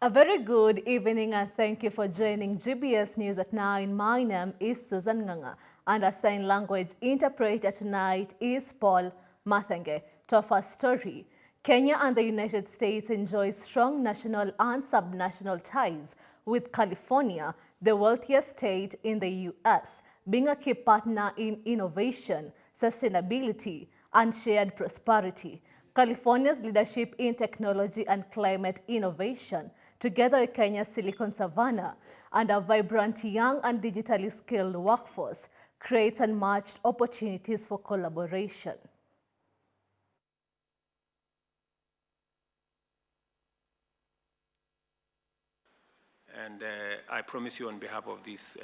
A very good evening and thank you for joining GBS News at 9. My name is Susan Nganga and our sign language interpreter tonight is Paul Mathenge. To our first story, Kenya and the United States enjoy strong national and subnational ties, with California, the wealthiest state in the U.S., being a key partner in innovation, sustainability, and shared prosperity. California's leadership in technology and climate innovation, together with Kenya's Silicon Savannah and a vibrant young and digitally skilled workforce, creates unmatched opportunities for collaboration. And I promise you on behalf of these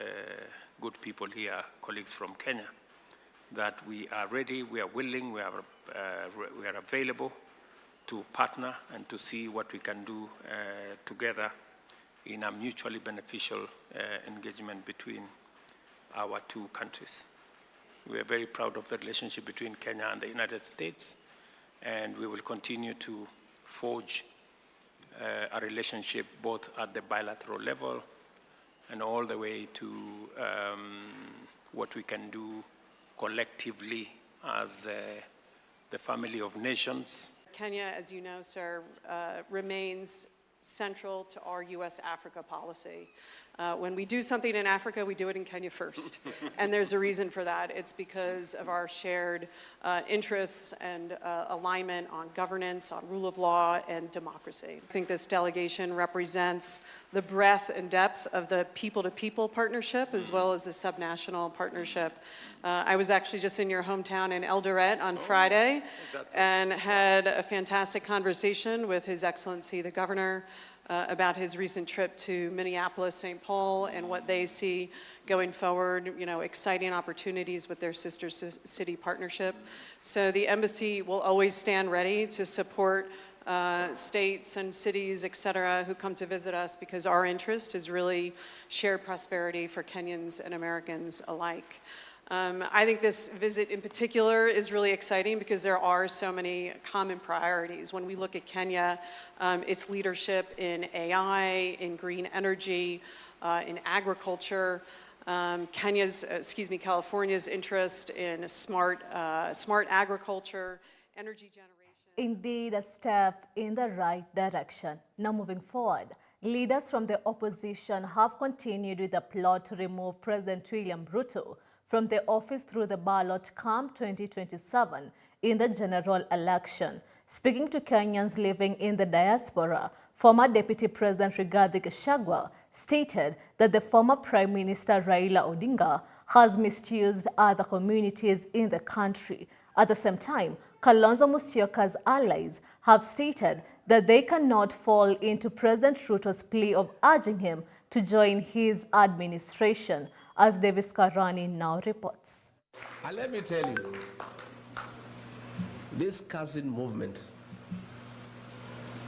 good people here, colleagues from Kenya, that we are ready, we are willing, we are available to partner and to see what we can do together in a mutually beneficial engagement between our two countries. We are very proud of the relationship between Kenya and the United States, and we will continue to forge a relationship both at the bilateral level and all the way to what we can do collectively as the family of nations. Kenya, as you know, sir, remains central to our U.S.-Africa policy. When we do something in Africa, we do it in Kenya first. And there's a reason for that. It's because of our shared interests and alignment on governance, on rule of law, and democracy. I think this delegation represents the breadth and depth of the people-to-people partnership as well as the subnational partnership. I was actually just in your hometown in Eldoret on Friday and had a fantastic conversation with His Excellency the Governor about his recent trip to Minneapolis, St. Paul, and what they see going forward, exciting opportunities with their sister city partnership. So the embassy will always stand ready to support states and cities, et cetera, who come to visit us, because our interest is really shared prosperity for Kenyans and Americans alike. I think this visit in particular is really exciting because there are so many common priorities. When we look at Kenya, its leadership in AI, in green energy, in agriculture, California's interest in smart agriculture, energy generation. Indeed, a step in the right direction. Now moving forward, leaders from the opposition have continued with the plot to remove President William Ruto from the office through the ballot come 2027 in the general election. Speaking to Kenyans living in the diaspora, former Deputy President Rigathi Gachagua stated that the former Prime Minister Raila Odinga has misused other communities in the country. At the same time, Kalonzo Musyoka's allies have stated that they cannot fall into President Ruto's plea of urging him to join his administration, as Davis Karani now reports. Let me tell you, this cousin movement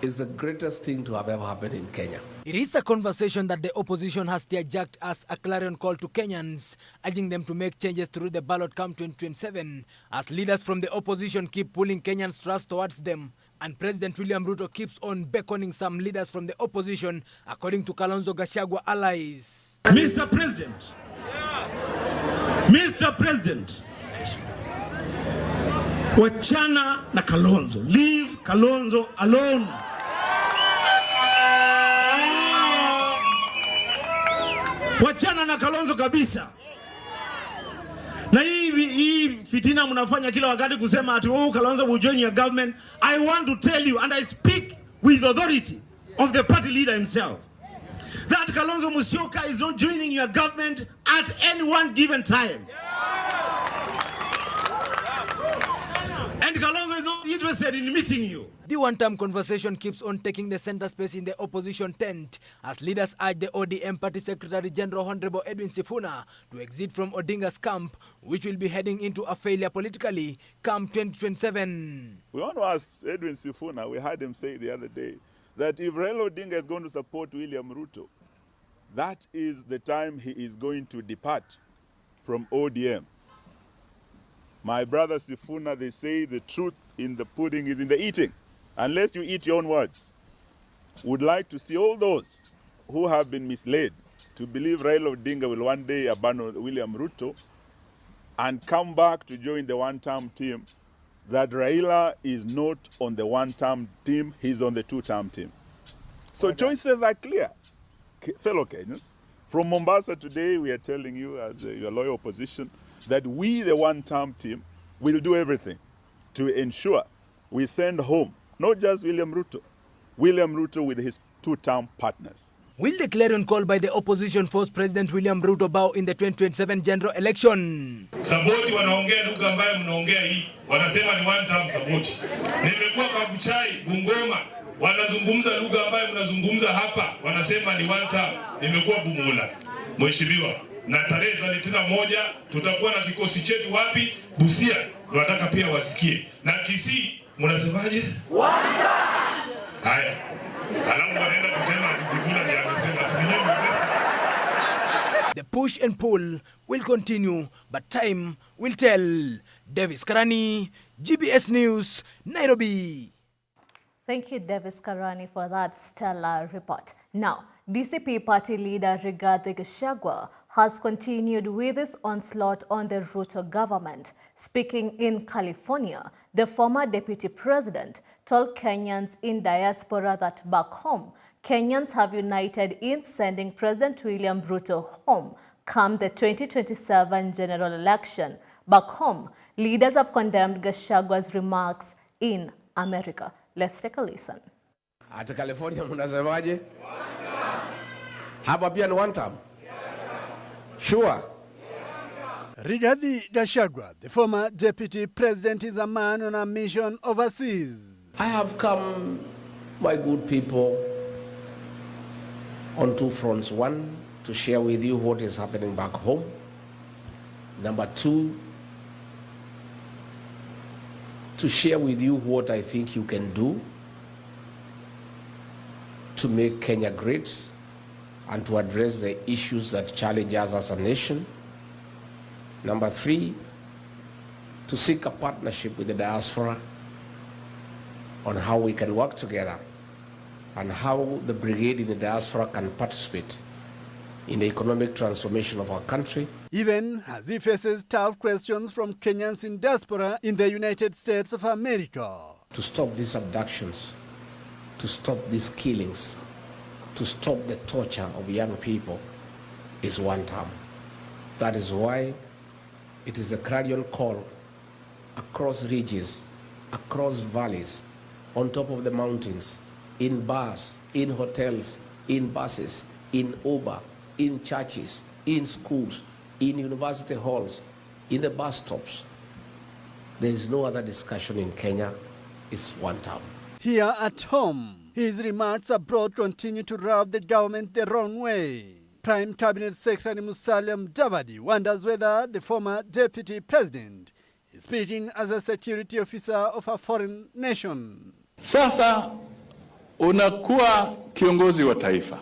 is the greatest thing to have ever happened in Kenya. It is a conversation that the opposition has hijacked as a clarion call to Kenyans, urging them to make changes through the ballot come 2027, as leaders from the opposition keep pulling Kenyans' trust towards them. And President William Ruto keeps on beckoning some leaders from the opposition, according to Kalonzo Gachagua allies. Mr. President, Mr. President, wachana na Kalonzo. Leave Kalonzo alone. Wachana na Kalonzo kabisa. Na hii fitina mnafanya kila wakati kusema ati Kalonzo will join your government. I want to tell you, and I speak with authority of the party leader himself, that Kalonzo Musyoka is not joining your government at any one given time. And Kalonzo is not interested in meeting you. The one-time conversation keeps on taking the center space in the opposition tent as leaders urge the ODM Party Secretary General Honorable Edwin Sifuna to exit from Odinga's camp, which will be heading into a failure politically come 2027. We want to ask Edwin Sifuna, we heard him say the other day, that if Raila Odinga is going to support William Ruto, that is the time he is going to depart from ODM. My brother Sifuna, they say the truth in the pudding is in the eating, unless you eat your own words. would like to see all those who have been misled to believe Raila Odinga will one day abandon William Ruto and come back to join the one-term team, that Raila is not on the one-term team, he's on the two-term team. So choices are clear, fellow Kenyans. From Mombasa today, we are telling you as your loyal opposition that we, the one-term team, will do everything to ensure we send home not just William Ruto with his two-term partners. Will the clarion call by the opposition force President William Ruto bow in the 2027 general election? Saboti wanaongea lugha ambayo mnaongea hii, wanasema ni one term saboti. Nimekuwa Kabuchai, Bungoma, wanazungumza lugha ambayo mnazungumza hapa, wanasema ni one term. Nimekuwa Bumula, mheshimiwa, na tarehe 31 tutakuwa na kikosi chetu wapi? Busia. Tunataka pia wasikie. Na Kisii mnasemaje? One term. Haya. The push and pull will continue, but time will tell. Davis Karani, GBS News, Nairobi. Thank you, Davis Karani, for that stellar report. Now, DCP party leader Rigathi Gachagua has continued with his onslaught on the Ruto government. Speaking in California, the former deputy president told Kenyans in diaspora that back home, Kenyans have united in sending President William Ruto home come the 2027 general election. Back home, leaders have condemned Gachagua's remarks in America. Let's take a listen. At California, mnasemaje? Hapa pia ni one term? Sure. Rigathi Gachagua, the former deputy president, is a man on a mission overseas. I have come, my good people, on two fronts. One, to share with you what is happening back home. Number two, to share with you what I think you can do to make Kenya great and to address the issues that challenge us as a nation. Number three, to seek a partnership with the diaspora on how we can work together and how the brigade in the diaspora can participate in the economic transformation of our country. Even as he faces tough questions from Kenyans in diaspora in the United States of America. To stop these abductions, to stop these killings, to stop the torture of young people is one term. That is why it is a clarion call across ridges, across valleys, on top of the mountains, in bars, in hotels, in buses, in Uber, in churches, in schools, in university halls, in the bus stops. There is no other discussion in Kenya. It's one term. Here at home, his remarks abroad continue to rub the government the wrong way. Prime Cabinet Secretary Musalia Mudavadi wonders whether the former deputy president is speaking as a security officer of a foreign nation. Sasa unakuwa kiongozi wa taifa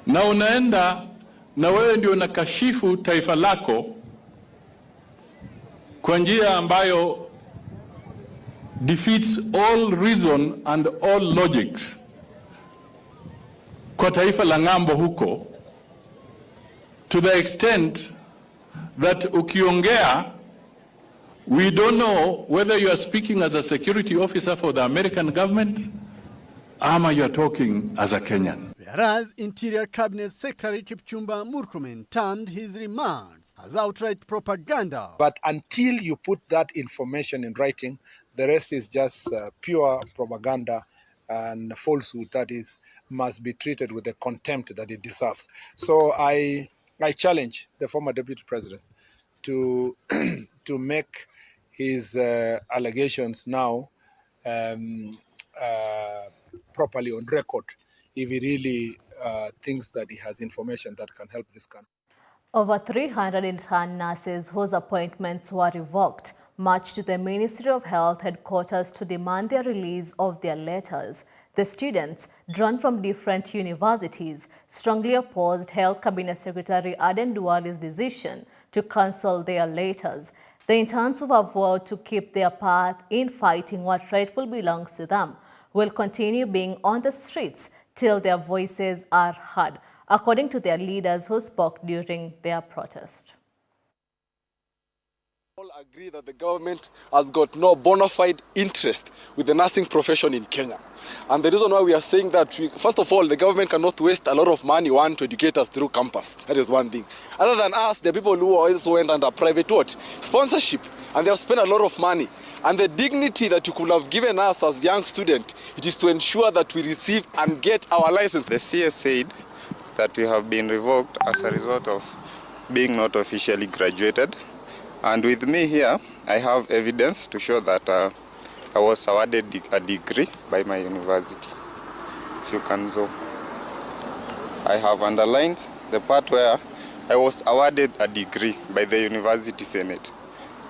na unaenda na wewe ndio unakashifu taifa lako kwa njia ambayo defeats all reason and all logics kwa taifa la ng'ambo huko, to the extent that ukiongea, we don't know whether you are speaking as a security officer for the American government or you are talking as a Kenyan. Whereas Interior Cabinet Secretary Kipchumba Murkomen termed his remarks as outright propaganda. But until you put that information in writing, the rest is just pure propaganda and falsehood that must be treated with the contempt that it deserves. So I challenge the former deputy president to to make his allegations now properly on record if he really thinks that he has information that can help this country. Over 300 intern nurses whose appointments were revoked marched to the Ministry of Health headquarters to demand their release of their letters. The students, drawn from different universities, strongly opposed Health Cabinet Secretary Aden Duale's decision to cancel their letters. The interns who have vowed to keep their path in fighting what rightfully belongs to them will continue being on the streets till their voices are heard, according to their leaders who spoke during their protest. All agree that the government has got no bona fide interest with the nursing profession in Kenya. And the reason why we are saying that, first of all, the government cannot waste a lot of money, to educate us through campus. That is one thing. Other than us, the people who also went under private sponsorship, and they have spent a lot of money. And the dignity that you could have given us as young students, it is to ensure that we receive and get our license. The CS said that we have been revoked as a result of being not officially graduated. And with me here, I have evidence to show that I was awarded a degree by my university. If you can zoom. I have underlined the part where I was awarded a degree by the University Senate.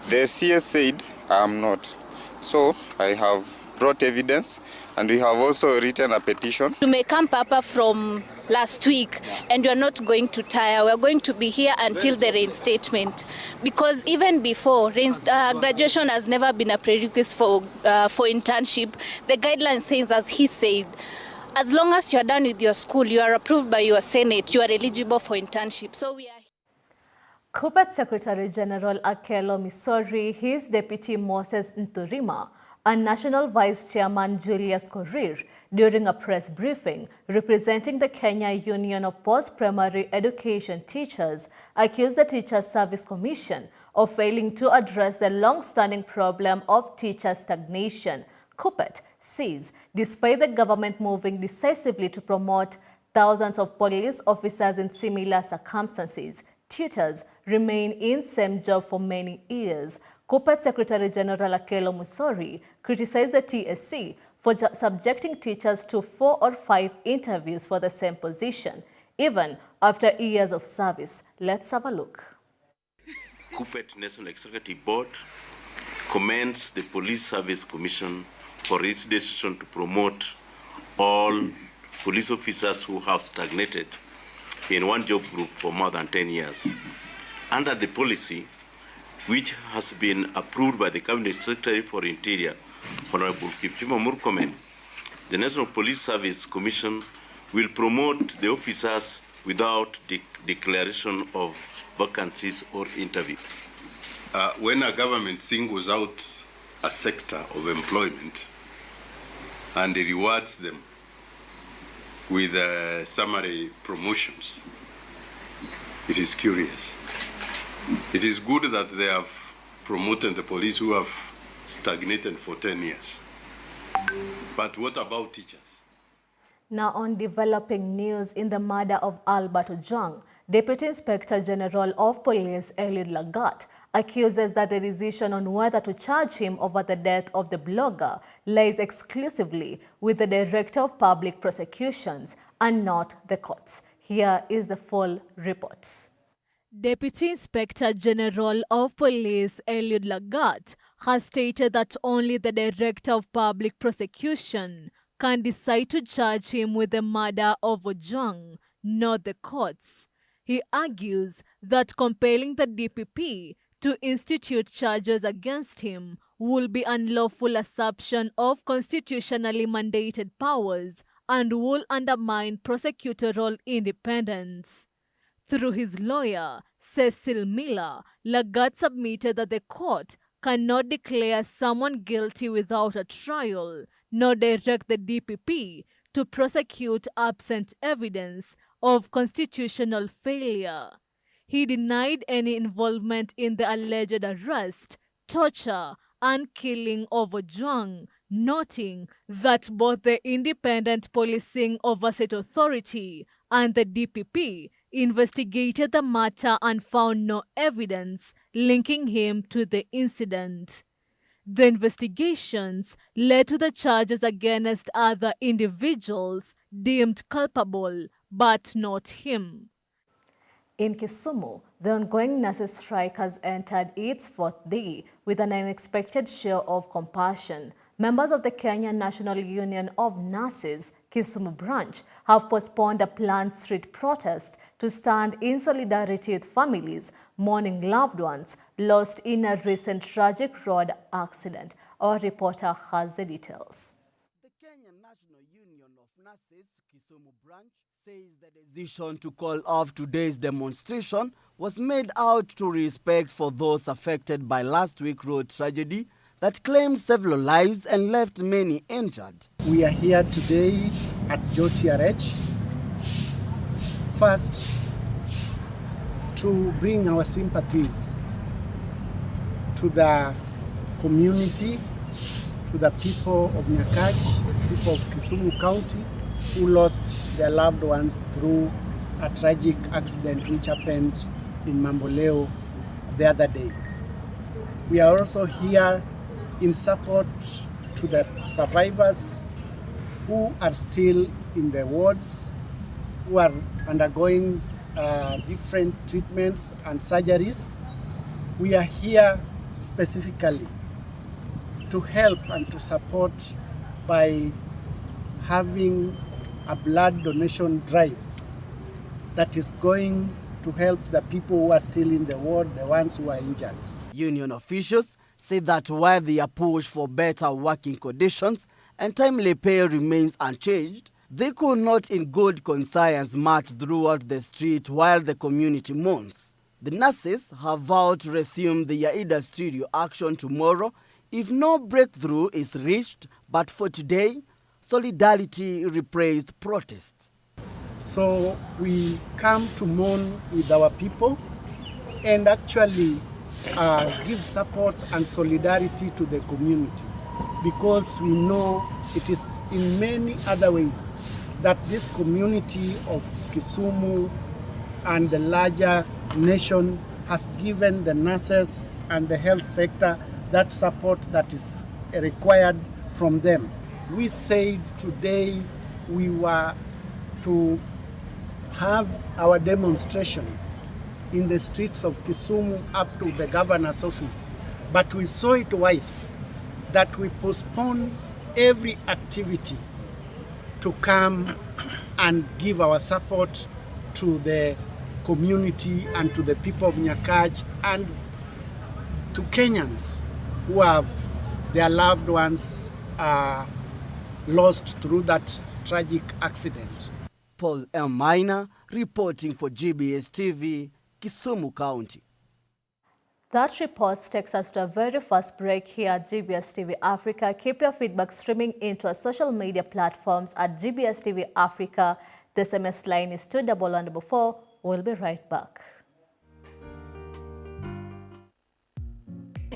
The CS said I am not. So I have brought evidence, and we have also written a petition. To make camp Papa from last week, and we are not going to tire. We are going to be here until the reinstatement, because even before, graduation has never been a prerequisite for internship. The guideline says, as he said, as long as you are done with your school, you are approved by your Senate, you are eligible for internship. So we are. Kuppet Secretary General Akelo Misori, his deputy Moses Nturima, and National Vice Chairman Julius Korir, during a press briefing representing the Kenya Union of Post-Primary Education Teachers, accused the Teachers Service Commission of failing to address the long-standing problem of teacher stagnation. Kuppet says, despite the government moving decisively to promote thousands of police officers in similar circumstances, tutors remain in same job for many years. Kuppet Secretary General Akelo Misori criticized the TSC for subjecting teachers to 4 or 5 interviews for the same position, even after years of service. Let's have a look. Kuppet National Executive Board commends the Police Service Commission for its decision to promote all police officers who have stagnated in one job group for more than 10 years. Under the policy, which has been approved by the Cabinet Secretary for Interior, Honorable Kipchumba Murkomen, the National Police Service Commission will promote the officers without declaration of vacancies or interview. When a government singles out a sector of employment and rewards them with summary promotions, it is curious. It is good that they have promoted the police who have stagnated for 10 years. But what about teachers? Now on developing news in the murder of Albert Ojwang, Deputy Inspector General of Police Eliud Lagat accuses that the decision on whether to charge him over the death of the blogger lies exclusively with the Director of Public Prosecutions and not the courts. Here is the full report. Deputy Inspector General of Police Eliud Lagat has stated that only the Director of Public Prosecution can decide to charge him with the murder of Ojwang, not the courts. He argues that compelling the DPP to institute charges against him will be unlawful assumption of constitutionally mandated powers and will undermine prosecutorial independence. Through his lawyer, Cecil Miller, Lagat submitted that the court cannot declare someone guilty without a trial, nor direct the DPP to prosecute absent evidence of constitutional failure. He denied any involvement in the alleged arrest, torture, and killing of Ojwang, noting that both the Independent Policing Oversight Authority and the DPP investigated the matter and found no evidence linking him to the incident. The investigations led to the charges against other individuals deemed culpable, but not him. In Kisumu, the ongoing nurses' strike has entered its 4th day with an unexpected show of compassion. Members of the Kenya National Union of Nurses, Kisumu branch, have postponed a planned street protest to stand in solidarity with families mourning loved ones lost in a recent tragic road accident. Our reporter has the details. The Kenyan branch says the decision to call off today's demonstration was made out to respect for those affected by last week's road tragedy that claimed several lives and left many injured. We are here today at JOTRH, first to bring our sympathies to the community, to the people of Nyakach, people of Kisumu County, who lost their loved ones through a tragic accident which happened in Mamboleo the other day. We are also here in support to the survivors who are still in the wards, who are undergoing different treatments and surgeries. We are here specifically to help and to support by having a blood donation drive that is going to help the people who are still in the ward, the ones who are injured. Union officials say that while their push for better working conditions and timely pay remains unchanged, they could not in good conscience march throughout the street while the community mourns. The nurses have vowed to resume their industrial action tomorrow if no breakthrough is reached, but for today, solidarity replaced protest. So we come to mourn with our people and actually give support and solidarity to the community, because we know it is in many other ways that this community of Kisumu and the larger nation has given the nurses and the health sector that support that is required from them. We said today we were to have our demonstration in the streets of Kisumu up to the governor's office, but we saw it wise that we postpone every activity to come and give our support to the community and to the people of Nyakach and to Kenyans who have their loved ones lost through that tragic accident. Paul M. Minor reporting for GBS TV, Kisumu County. That report takes us to a very first break here at GBS TV Africa. Keep your feedback streaming into our social media platforms at GBS TV Africa. The SMS line is 21144. We'll be right back.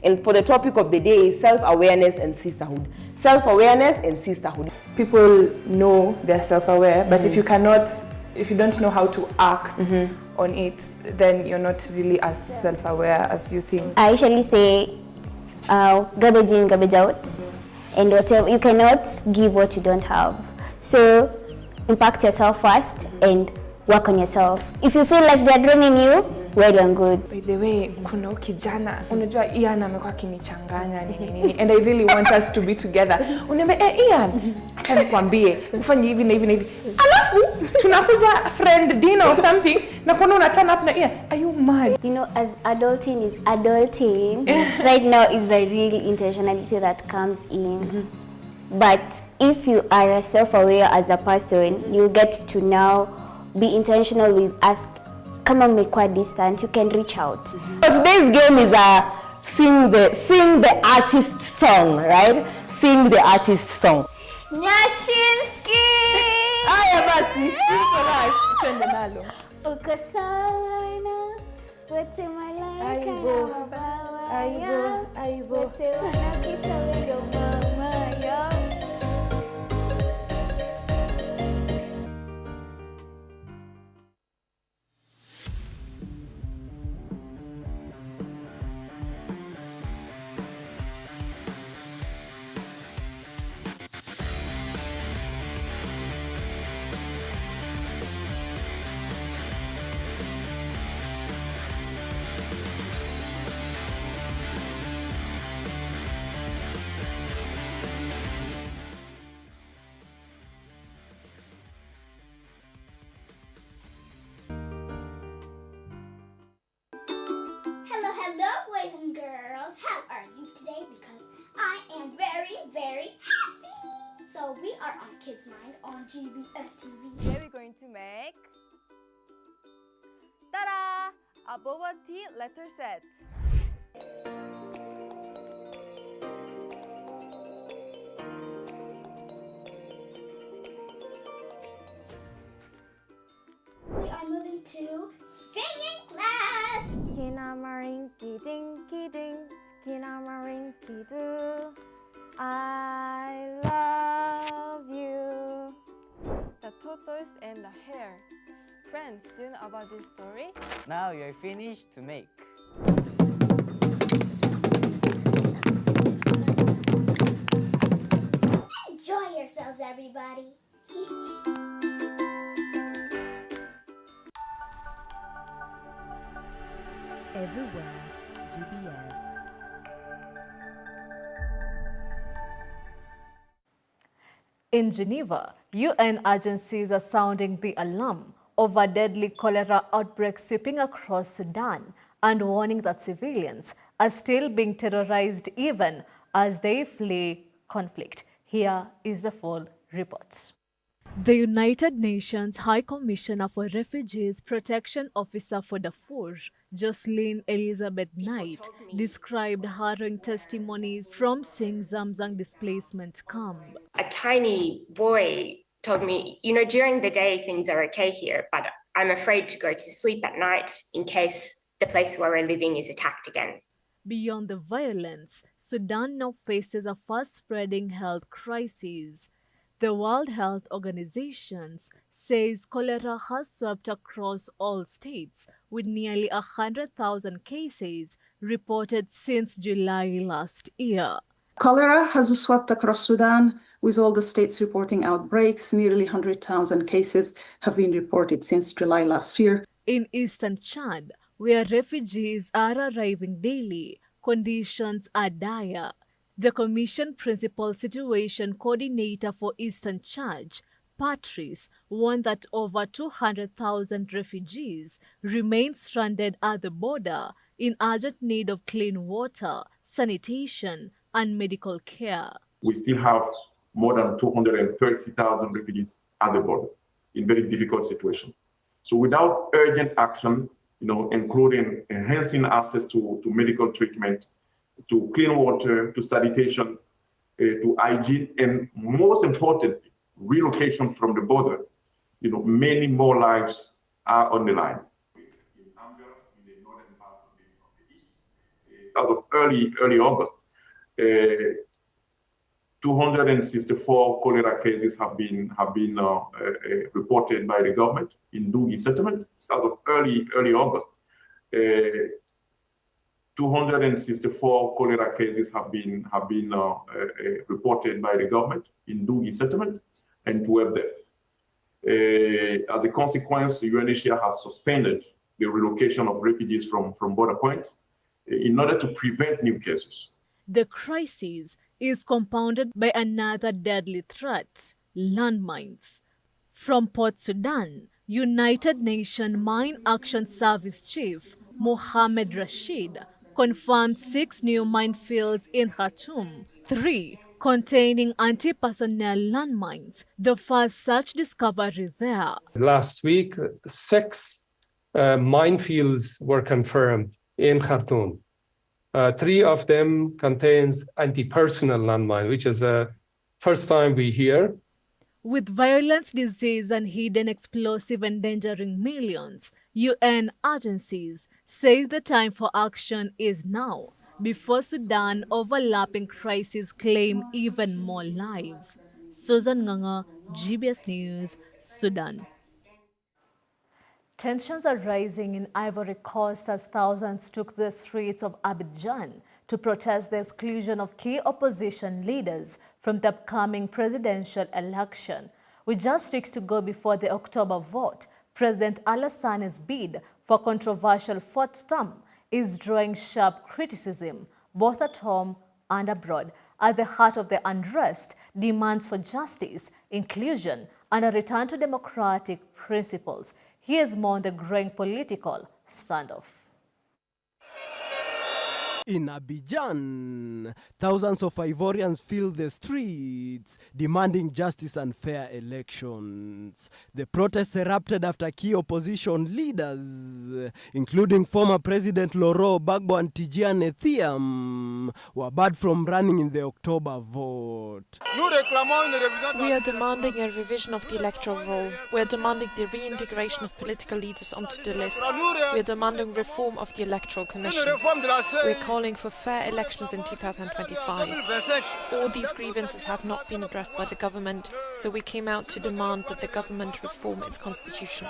And for the topic of the day is self-awareness and sisterhood. Self-awareness and sisterhood. People know they're self-aware, but if you don't know how to act on it, then you're not really as self-aware as you think. I usually say garbage in, garbage out, and whatever, you cannot give what you don't have. So impact yourself first and work on yourself. If you feel like they're draining you, well and good. By the way, kuna kijana, unajua Ian amekuwa akinichanganya nini, and I really want us to be together. Unaniambia, Ian, acha nikwambie, ufanye hivi na hivi na hivi. Alafu tunakuja friend dinner or something, na kuna una turn up na Ian, are you mad? You know, as adulting is adulting, right now is the real intentionality that comes in. But if you are self-aware as a person, you get to now be intentional with us. Kama mmekuwa distant, you can reach out. So today's game is a sing the artist song, right? Sing the artist song. Nyashinski! Aya basi, sing for us. Twende nalo. Uko sawa na wote malaika na mabawa ya wote wanakita wendo mama ya. Hello, boys and girls. How are you today? Because I am very, very happy. So So we are on Kids Mind on GBS TV. Today we're going to make ta-da! A boba tea letter set. We are moving to singing class. Skinamarinky dinky ding, skinamarinky doo. I love you. The tortoise and the hare. Friends, do you know about this story? Now you're finished to make. Enjoy yourselves, everybody. Everywhere, GBS. In Geneva, UN agencies are sounding the alarm over deadly cholera outbreaks sweeping across Sudan and warning that civilians are still being terrorized even as they flee conflict. Here is the full report. The United Nations High Commissioner for Refugees Protection Officer for Darfur, Jocelyn Elizabeth Knight, described harrowing testimonies from seeing Zamzam displacement camp. A tiny boy told me, you know, during the day things are okay here, but I'm afraid to go to sleep at night in case the place where we're living is attacked again. Beyond the violence, Sudan now faces a fast-spreading health crisis. The World Health Organization says cholera has swept across all states, with nearly 100,000 cases reported since July last year. Cholera has swept across Sudan, with all the states reporting outbreaks. Nearly 100,000 cases have been reported since July last year. In eastern Chad, where refugees are arriving daily, conditions are dire. The Commission Principal Situation Coordinator for Eastern Chad, Patrice, warned that over 200,000 refugees remain stranded at the border in urgent need of clean water, sanitation, and medical care. We still have more than 230,000 refugees at the border in very difficult situations. So without urgent action, including enhancing access to medical treatment, to clean water, to sanitation, to hygiene, and most importantly, relocation from the border, many more lives are on the line. As of early August, 264 cholera cases have been reported by the government in Dugi settlement. As of early August, 264 cholera cases have been reported by the government in Dugi settlement, and 12 deaths. As a consequence, UNHCR has suspended the relocation of refugees from border points in order to prevent new cases. The crisis is compounded by another deadly threat: landmines. From Port Sudan, United Nations Mine Action Service Chief Mohammed Rashid confirmed 6 new minefields in Khartoum, 3 containing anti-personnel landmines, the first such discovery there. Last week, 6 minefields were confirmed in Khartoum. 3 of them contains anti-personnel landmine, which is the first time we hear. With violence, disease, and hidden explosive endangering millions, UN agencies say the time for action is now, before Sudan overlapping crises claim even more lives. Susan Nganga, GBS News, Sudan. Tensions are rising in Ivory Coast as thousands took the streets of Abidjan to protest the exclusion of key opposition leaders from the upcoming presidential election. With just weeks to go before the October vote, President Alassane's bid for controversial fourth term is drawing sharp criticism, both at home and abroad. At the heart of the unrest, demands for justice, inclusion, and a return to democratic principles. Here's more on the growing political standoff. In Abidjan, thousands of Ivorians filled the streets demanding justice and fair elections. The protests erupted after key opposition leaders, including former President Laurent Gbagbo and Tidjane Thiam, were barred from running in the October vote. We are demanding a revision of the electoral roll. We are demanding the reintegration of political leaders onto the list. We are demanding reform of the Electoral Commission. We are calling for fair elections in 2025. All these grievances have not been addressed by the government, so we came out to demand that the government reform its constitution.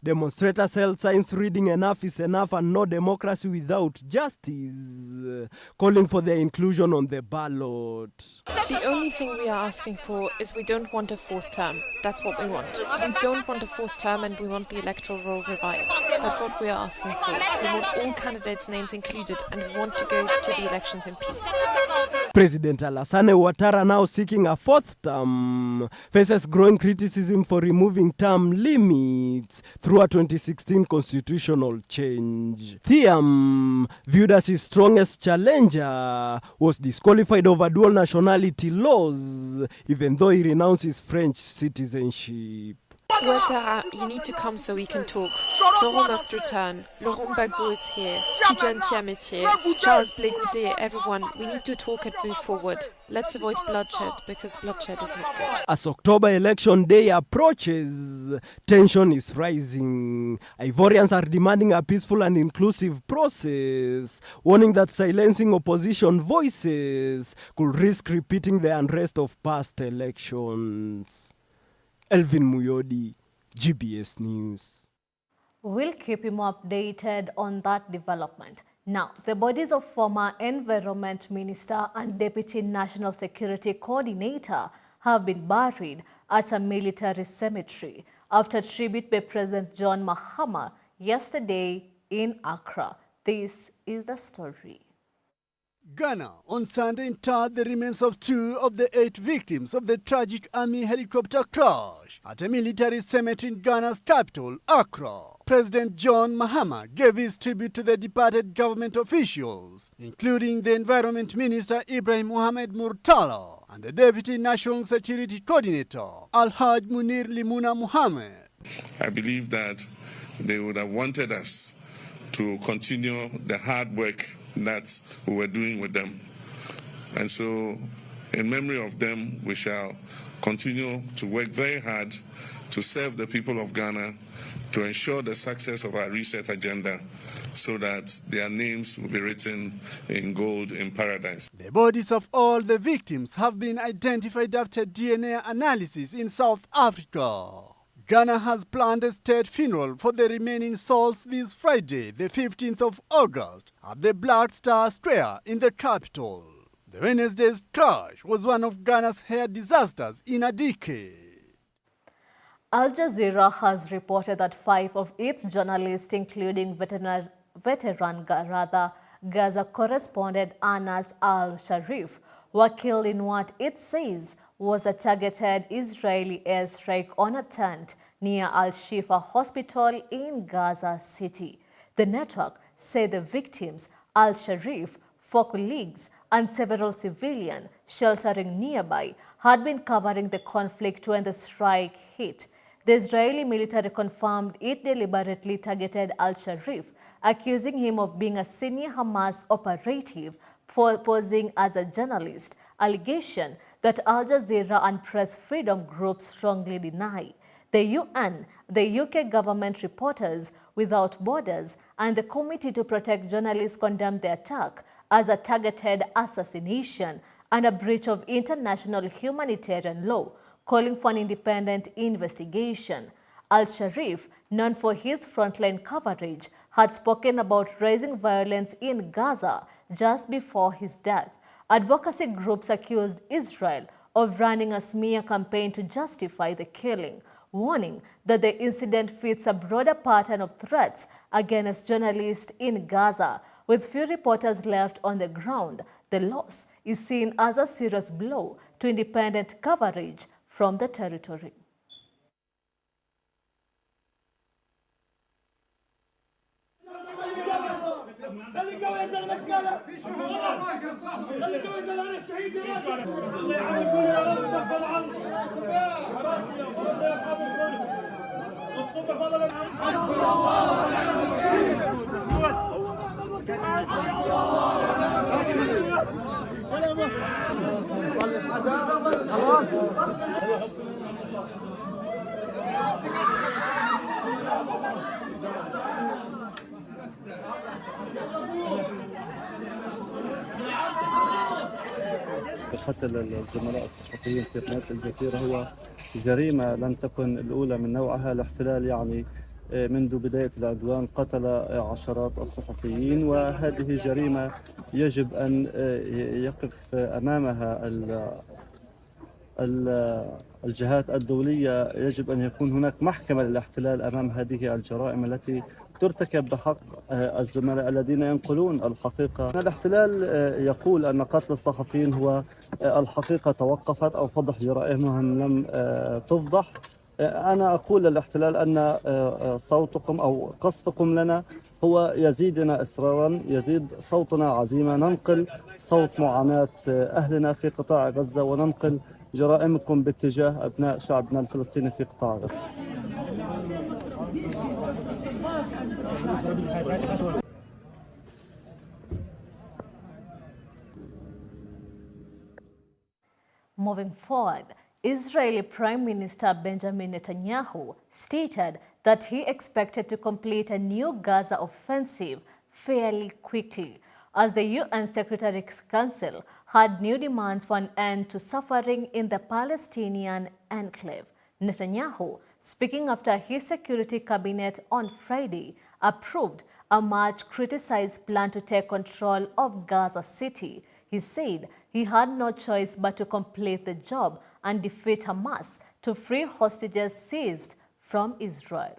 Demonstrators held signs reading "Enough is enough" and "No democracy without justice," calling for their inclusion on the ballot. The only thing we are asking for is we don't want a fourth term. That's what we want. We don't want a fourth term, and we want the electoral roll revised. That's what we are asking for. We want all candidates' names included, and we want to go to the elections in peace. President Alassane Ouattara, now seeking a fourth term, faces growing criticism for removing term limits through a 2016 constitutional change. Thiam, viewed as his strongest challenger, was disqualified over dual nationality laws, even though he renounced his French citizenship. Ouattara, you need to come so we can talk. Soro must return. Laurent Gbagbo is here. Tidjane Thiam is here. Charles Blé Goudé, everyone. We need to talk and move forward. Let's avoid bloodshed, because bloodshed is not good. As October election day approaches, tension is rising. Ivorians are demanding a peaceful and inclusive process, warning that silencing opposition voices could risk repeating the unrest of past elections. Elvin Muyodi, GBS News. We'll keep him updated on that development. Now, the bodies of former Environment Minister and Deputy National Security Coordinator have been buried at a military cemetery after tribute by President John Mahama yesterday in Accra. This is the story. Ghana on Sunday interred the remains of 2 of the 8 victims of the tragic army helicopter crash at a military cemetery in Ghana's capital, Accra. President John Mahama gave his tribute to the departed government officials, including the Environment Minister Ibrahim Mohamed Murtala and the Deputy National Security Coordinator, Alhaj Munir Limuna Mohamed. I believe that they would have wanted us to continue the hard work that we were doing with them. And so, in memory of them, we shall continue to work very hard to serve the people of Ghana, to ensure the success of our reset agenda, so that their names will be written in gold in paradise. The bodies of all the victims have been identified after DNA analysis in South Africa. Ghana has planned a state funeral for the remaining souls this Friday, the 15th of August, at the Black Star Square in the capital. The Wednesday's crash was one of Ghana's air disasters in a decade. Al Jazeera has reported that 5 of its journalists, including veteran Gaza correspondent Anas al-Sharif, were killed in what it says was a targeted Israeli airstrike on a tent near Al-Shifa Hospital in Gaza City. The network said the victims, Al-Sharif, 4 colleagues, and several civilians sheltering nearby, had been covering the conflict when the strike hit. The Israeli military confirmed it deliberately targeted Al-Sharif, accusing him of being a senior Hamas operative for posing as a journalist, allegation that Al Jazeera and press freedom groups strongly deny. The UN, the UK government Reporters Without Borders, and the Committee to Protect Journalists condemned the attack as a targeted assassination and a breach of international humanitarian law, calling for an independent investigation. Al-Sharif, known for his frontline coverage, had spoken about rising violence in Gaza just before his death. Advocacy groups accused Israel of running a smear campaign to justify the killing, warning that the incident fits a broader pattern of threats against journalists in Gaza. With few reporters left on the ground, the loss is seen as a serious blow to independent coverage from the territory. قتل الزملاء الصحفيين في قناة الجزيرة هو جريمة لم تكن الأولى من نوعها. الاحتلال يعني منذ بداية العدوان قتل عشرات الصحفيين، وهذه جريمة يجب أن يقف أمامها الجهات الدولية. يجب أن يكون هناك محكمة للاحتلال أمام هذه الجرائم التي ترتكب بحق الزملاء الذين ينقلون الحقيقة. الاحتلال يقول أن قتل الصحفيين هو الحقيقة توقفت أو فضح جرائمهم لم تفضح. أنا أقول للاحتلال أن صوتكم أو قصفكم لنا هو يزيدنا إصرارا، يزيد صوتنا عزيمة، ننقل صوت معاناة أهلنا في قطاع غزة وننقل جرائمكم باتجاه أبناء شعبنا الفلسطيني في قطاع غزة. Moving forward, Israeli Prime Minister Benjamin Netanyahu stated that he expected to complete a new Gaza offensive fairly quickly, as the UN Secretary Council had new demands for an end to suffering in the Palestinian enclave. Netanyahu, speaking after his security cabinet on Friday, approved a much criticized plan to take control of Gaza City. He said he had no choice but to complete the job and defeat Hamas to free hostages seized from Israel.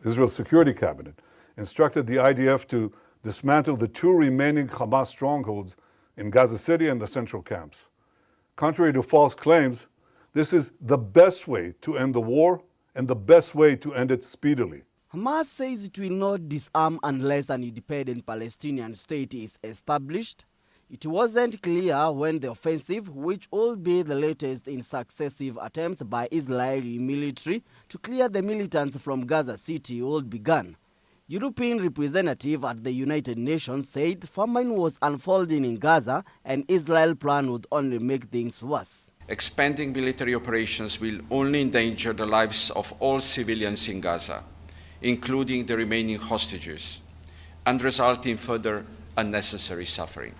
Israel's security cabinet instructed the IDF to dismantle the 2 remaining Hamas strongholds in Gaza City and the central camps. Contrary to false claims, this is the best way to end the war and the best way to end it speedily. Hamas says it will not disarm unless an independent Palestinian state is established. It wasn't clear when the offensive, which will be the latest in successive attempts by Israeli military to clear the militants from Gaza City, will begin. European representative at the United Nations said famine was unfolding in Gaza and Israel's plan would only make things worse. Expanding military operations will only endanger the lives of all civilians in Gaza, including the remaining hostages, and result in further unnecessary suffering.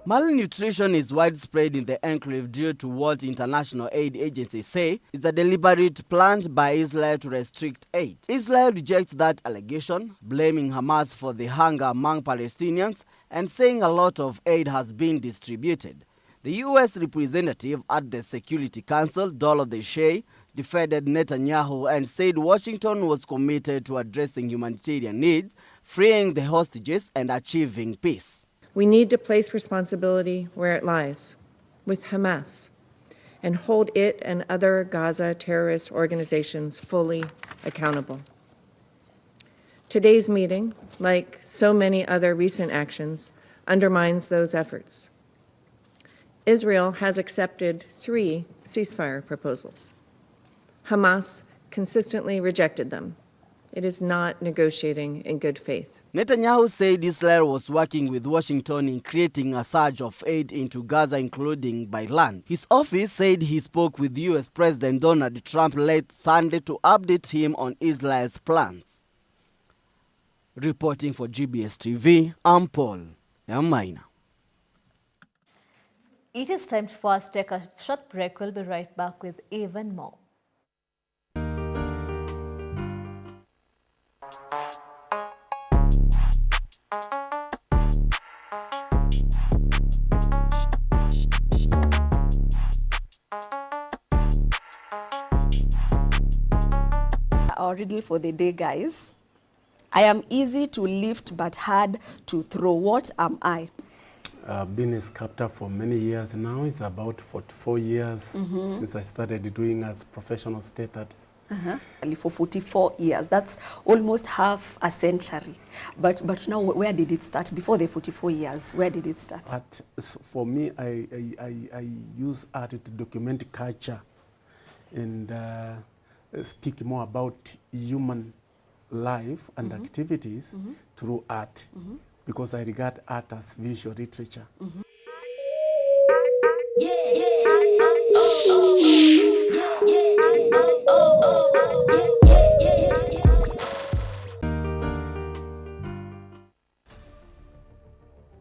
Malnutrition is widespread in the enclave due to what international aid agencies say is a deliberate plan by Israel to restrict aid. Israel rejects that allegation, blaming Hamas for the hunger among Palestinians and saying a lot of aid has been distributed. The U.S. representative at the Security Council, Dorothy Shea, defended Netanyahu and said Washington was committed to addressing humanitarian needs, freeing the hostages and achieving peace. We need to place responsibility where it lies, with Hamas, and hold it and other Gaza terrorist organizations fully accountable. Today's meeting, like so many other recent actions, undermines those efforts. Israel has accepted 3 ceasefire proposals. Hamas consistently rejected them. It is not negotiating in good faith. Netanyahu said Israel was working with Washington in creating a surge of aid into Gaza, including by land. His office said he spoke with U.S. President Donald Trump late Sunday to update him on Israel's plans. Reporting for GBS TV, I'm Paul Yamaina. It is time for us to take a short break. We'll be right back with even more. Our riddle for the day, guys. I am easy to lift but hard to throw. What am I? I've been a sculptor for many years now. It's about 44 years since I started doing as professional state artist. For 44 years. That's almost half a century. But now, where did it start? Before the 44 years, where did it start? Art, for me, I use art to document culture and speak more about human life and activities through art, because I regard art as visual literature.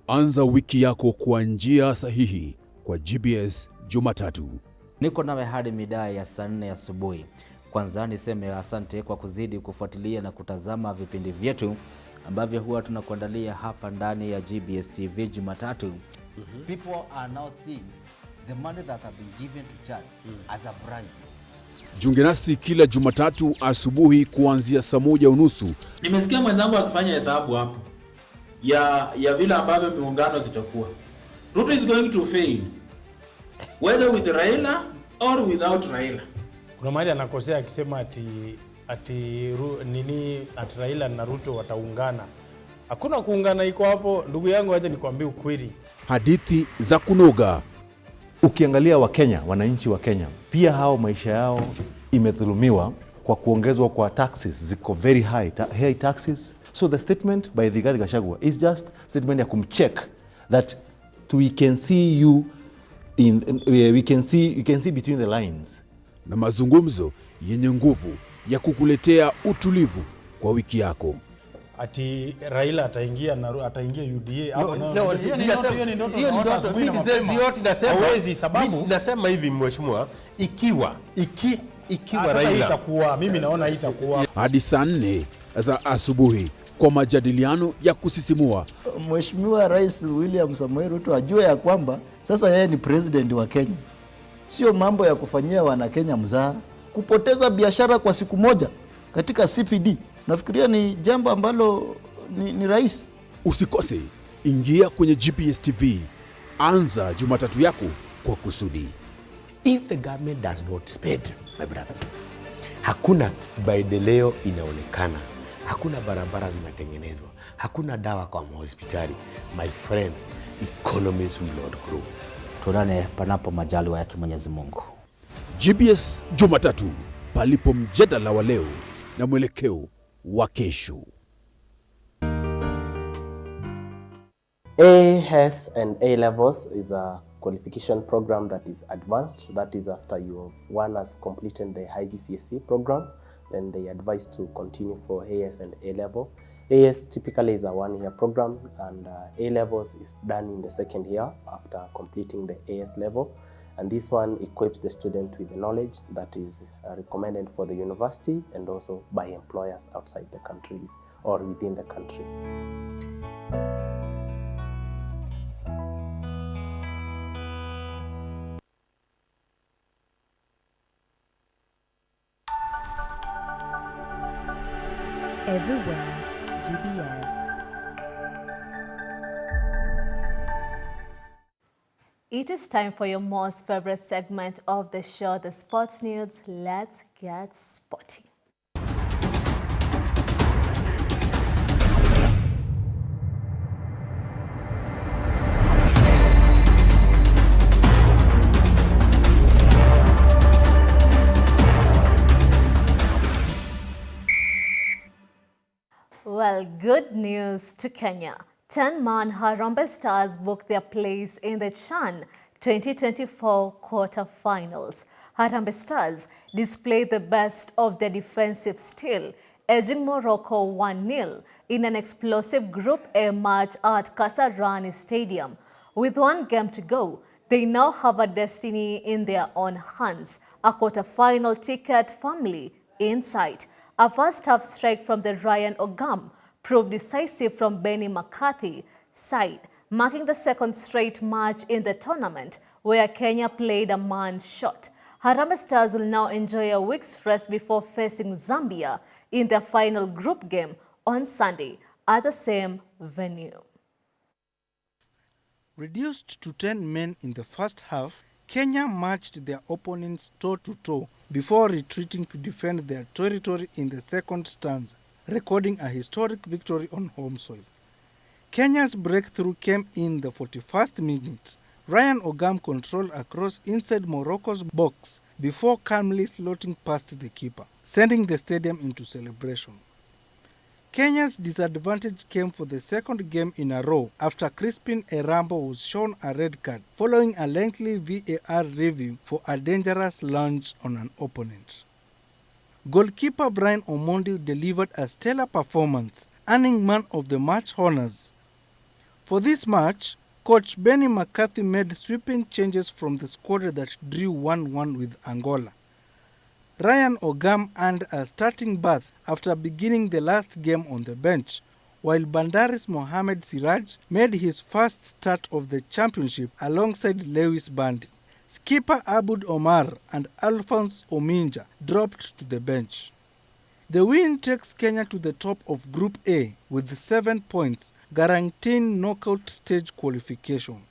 Anza wiki yako kwa njia sahihi kwa GBS Jumatatu. Niko nawe hadi mida ya saa 4 asubuhi. Kwanza niseme asante kwa kuzidi kufuatilia na kutazama vipindi vyetu ambavyo huwa tunakuandalia hapa ndani ya GBS TV Jumatatu. People are now seeing the money that have been given to church as a bribe. Jiunge nasi kila Jumatatu asubuhi kuanzia saa 1:30. Nimesikia mwenzangu akifanya hesabu hapo ya vile ambavyo miungano zitakuwa. Ruto is going to fail whether with Raila or without Raila. Kuna mahali anakosea akisema ati Raila na Ruto wataungana. Hakuna kuungana iko hapo, ndugu yangu, aje nikwambie ukweli. Hadithi za kunoga. Ukiangalia wananchi wa Kenya, pia hao maisha yao imedhulumiwa kwa kuongezwa kwa taxes, ziko very high taxes. So the statement by the Rigathi Gachagua is just statement ya kumcheck that we can see you we can see between the lines. Na mazungumzo yenye nguvu ya kukuletea utulivu kwa wiki yako. Ati Raila ataingia UDA hapo hiyo ni ndoto. Mimi nasema hivi mheshimiwa, ikiwa Raila itakuwa, mimi naona itakuwa hadi saa 4 za asubuhi kwa majadiliano ya kusisimua. Mheshimiwa Rais William Samoei Ruto ajue ya kwamba sasa yeye ni president wa Kenya. Sio mambo ya kufanyia wana Kenya mzaha. Kupoteza biashara kwa siku moja katika CPD, nafikiria ni jambo ambalo ni rais. Usikose, ingia kwenye GBS TV. Anza Jumatatu yako kwa kusudi. If the government does not spend, my brother, hakuna maendeleo inaonekana, hakuna barabara zinatengenezwa, hakuna dawa kwa hospitali, my friend, economies will not grow. Tuonane panapo majaliwa yake Mwenyezi Mungu. GBS Jumatatu, palipo mjadala wa leo na mwelekeo wa kesho. AS and A levels is a qualification program that is advanced. That is after one has completed the high GCSE program, then they advise to continue for AS and A level. AS typically is a 1-year program, and A levels is done in the 2nd year after completing the AS level. And this one equips the student with the knowledge that is recommended for the university and also by employers outside the countries or within the country. Everywhere, GBS. It is time for your most favorite segment of the show, the Sports News. Let's get sporty. Well, good news to Kenya. 10-man Harambee Stars booked their place in the CHAN 2024 quarterfinals. Harambee Stars displayed the best of their defensive skill, edging Morocco 1-0 in an explosive Group A match at Kasarani Stadium. With one game to go, they now have a destiny in their own hands, a quarterfinal ticket firmly in sight. A first-half strike from the Ryan Ogam proved decisive from Benny McCarthy's side, marking the second straight match in the tournament where Kenya played a man short. Harambee Stars will now enjoy a week's rest before facing Zambia in their final group game on Sunday at the same venue. Reduced to 10 men in the first half, Kenya matched their opponents toe-to-toe, before retreating to defend their territory in the second stanza, recording a historic victory on home soil. Kenya's breakthrough came in the 41st minute. Ryan Ogam controlled a cross inside Morocco's box before calmly slotting past the keeper, sending the stadium into celebration. Kenya's disadvantage came for the second game in a row after Crispin Erambo was shown a red card following a lengthy VAR review for a dangerous lunge on an opponent. Goalkeeper Brian Omondi delivered a stellar performance, earning man of the match honors. For this match, coach Benny McCarthy made sweeping changes from the squad that drew 1-1 with Angola. Ryan Ogam earned a starting berth after beginning the last game on the bench, while Bandari's Mohamed Siraj made his first start of the championship alongside Lewis Bandi. Skipper Abud Omar and Alphonse Ominja dropped to the bench. The win takes Kenya to the top of Group A with 7 points, guaranteeing knockout stage qualification.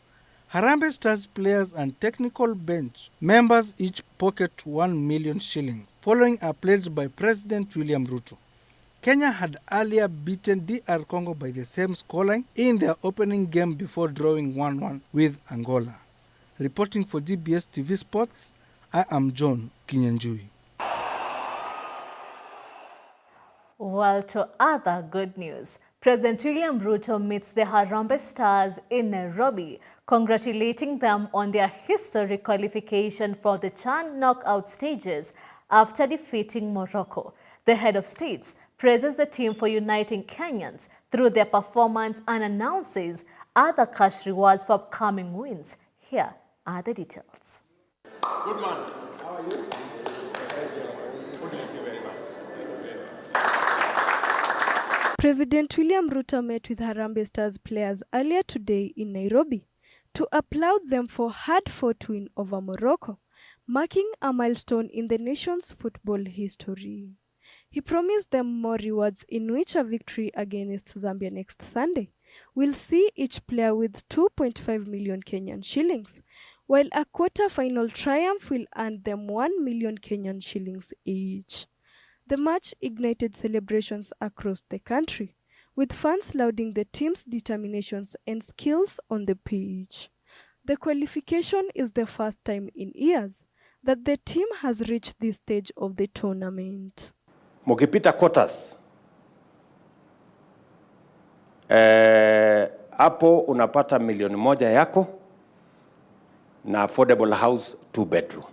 Harambee Stars players and technical bench members each pocket 1 million shillings, following a pledge by President William Ruto. Kenya had earlier beaten DR Congo by the same scoreline in their opening game before drawing 1-1 with Angola. Reporting for GBS TV Sports, I am John Kinyanjui. Well, to other good news, President William Ruto meets the Harambee Stars in Nairobi, congratulating them on their historic qualification for the CHAN knockout stages after defeating Morocco. The head of states praises the team for uniting Kenyans through their performance and announces other cash rewards for upcoming wins. Here are the details. Good morning. How are you? Thank you very much. President William Ruto met with Harambee Stars players earlier today in Nairobi to applaud them for hard-fought win over Morocco, marking a milestone in the nation's football history. He promised them more rewards, in which a victory against Zambia next Sunday will see each player with 2.5 million Kenyan shillings, while a quarter-final triumph will earn them 1 million Kenyan shillings each. The match ignited celebrations across the country, with fans lauding the team's determinations and skills on the pitch. The qualification is the first time in years that the team has reached this stage of the tournament. Mukipita quarters, hapo unapata milioni moja yako na affordable house 2 bedroom.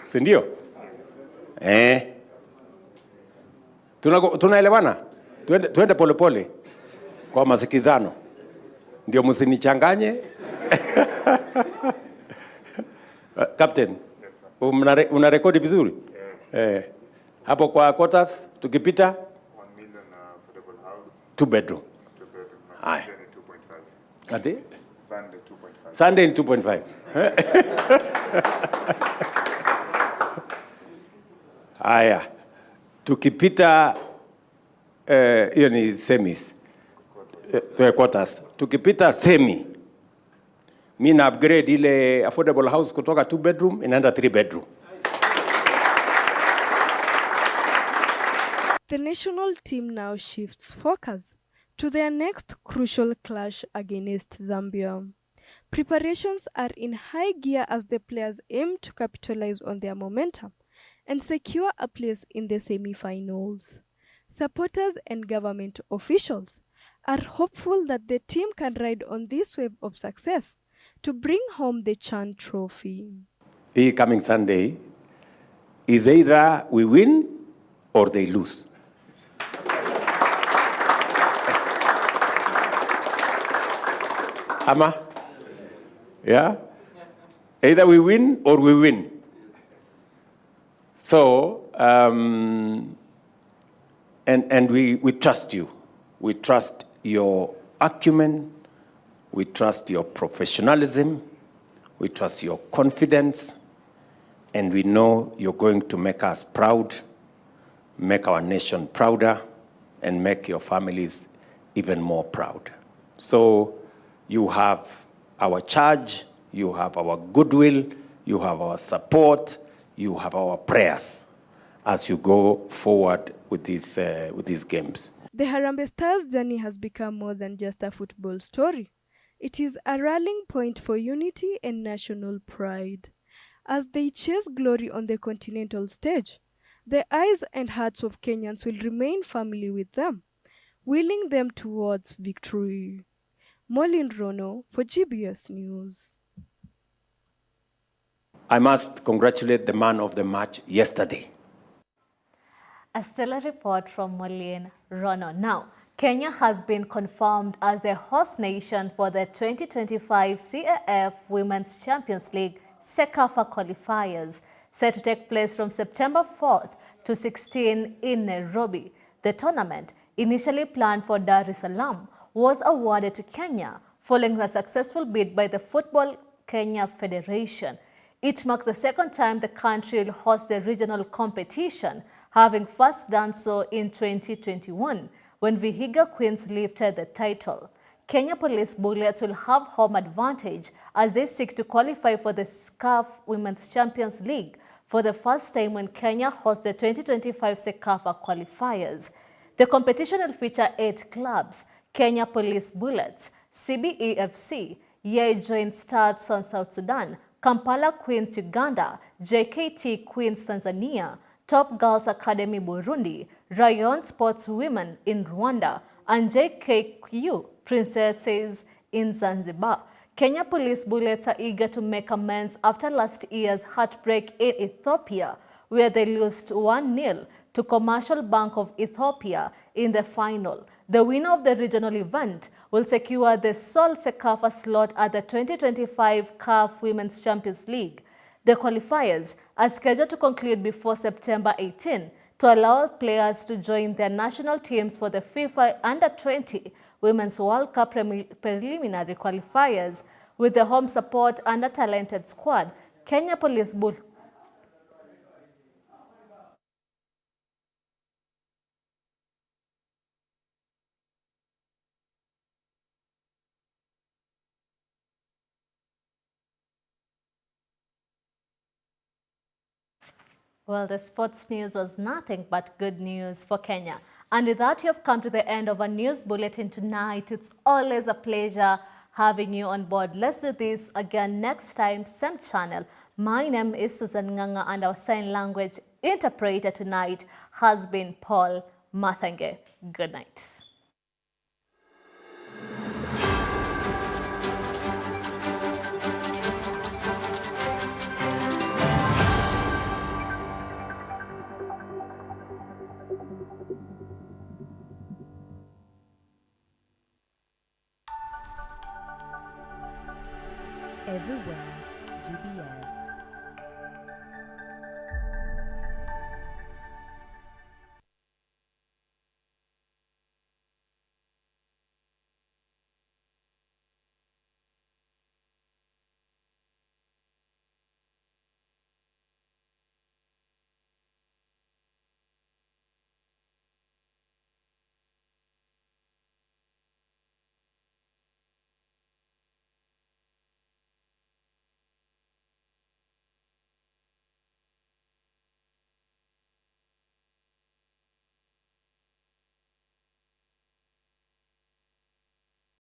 Sindio? Tunaelewana? Tuende pole pole kwa masikizano. Ndio msinichanganye. Captain, una rekodi vizuri? Hapo kwa quarters tukipita 1 million affordable house 2 bedroom. 2 bedroom. Aye. 2.5. Ati? Sunday 2.5. Sunday 2.5. Haya. Tukipita hiyo ni semis. Quarters. Tukipita semi. Mimi na upgrade ile affordable house kutoka 2 bedroom inaenda 3 bedroom. The national team now shifts focus to their next crucial clash against Zambia. Preparations are in high gear as the players aim to capitalize on their momentum and secure a place in the semi-finals. Supporters and government officials are hopeful that the team can ride on this wave of success to bring home the CHAN trophy. This coming Sunday is either we win or they lose. Ama? Yeah? Either we win or we win. So, and we trust you. We trust your acumen. We trust your professionalism. We trust your confidence. And we know you're going to make us proud, make our nation prouder, and make your families even more proud. So you have our charge, you have our goodwill, you have our support, you have our prayers as you go forward with these games. The Harambee Stars' journey has become more than just a football story. It is a rallying point for unity and national pride. As they chase glory on the continental stage, the eyes and hearts of Kenyans will remain firmly with them, wheeling them towards victory. Molin Rono for GBS News. I must congratulate the man of the match yesterday. A stellar report from Molin Rono. Now, Kenya has been confirmed as the host nation for the 2025 CAF Women's Champions League CECAFA qualifiers, set to take place from September 4th to 16 in Nairobi. The tournament, initially planned for Dar es Salaam, was awarded to Kenya following a successful bid by the Football Kenya Federation. It marks the second time the country will host the regional competition, having first done so in 2021 when Vihiga Queens lifted the title. Kenya Police Bullets will have home advantage as they seek to qualify for the CAF Women's Champions League for the first time when Kenya hosts the 2025 CECAFA qualifiers. The competition will feature 8 clubs: Kenya Police Bullets, CBEFC, Yei Joint Stars on South Sudan, Kampala Queens Uganda, JKT Queens Tanzania, Top Girls Academy Burundi, Rayon Sports Women in Rwanda, and JKU Princesses in Zanzibar. Kenya Police Bullets are eager to make amends after last year's heartbreak in Ethiopia, where they lost 1-0 to Commercial Bank of Ethiopia in the final. The winner of the regional event will secure the sole CECAFA slot at the 2025 CAF Women's Champions League. The qualifiers are scheduled to conclude before September 18 to allow players to join their national teams for the FIFA Under-20 Women's World Cup preliminary qualifiers. With the home support and a talented squad, Kenya Police Bull. Well, the sports news was nothing but good news for Kenya. And with that, you have come to the end of our news bulletin tonight. It's always a pleasure having you on board. Let's do this again next time, same channel. My name is Susan Nganga, and our sign language interpreter tonight has been Paul Mathange. Good night. Everywhere, GBS.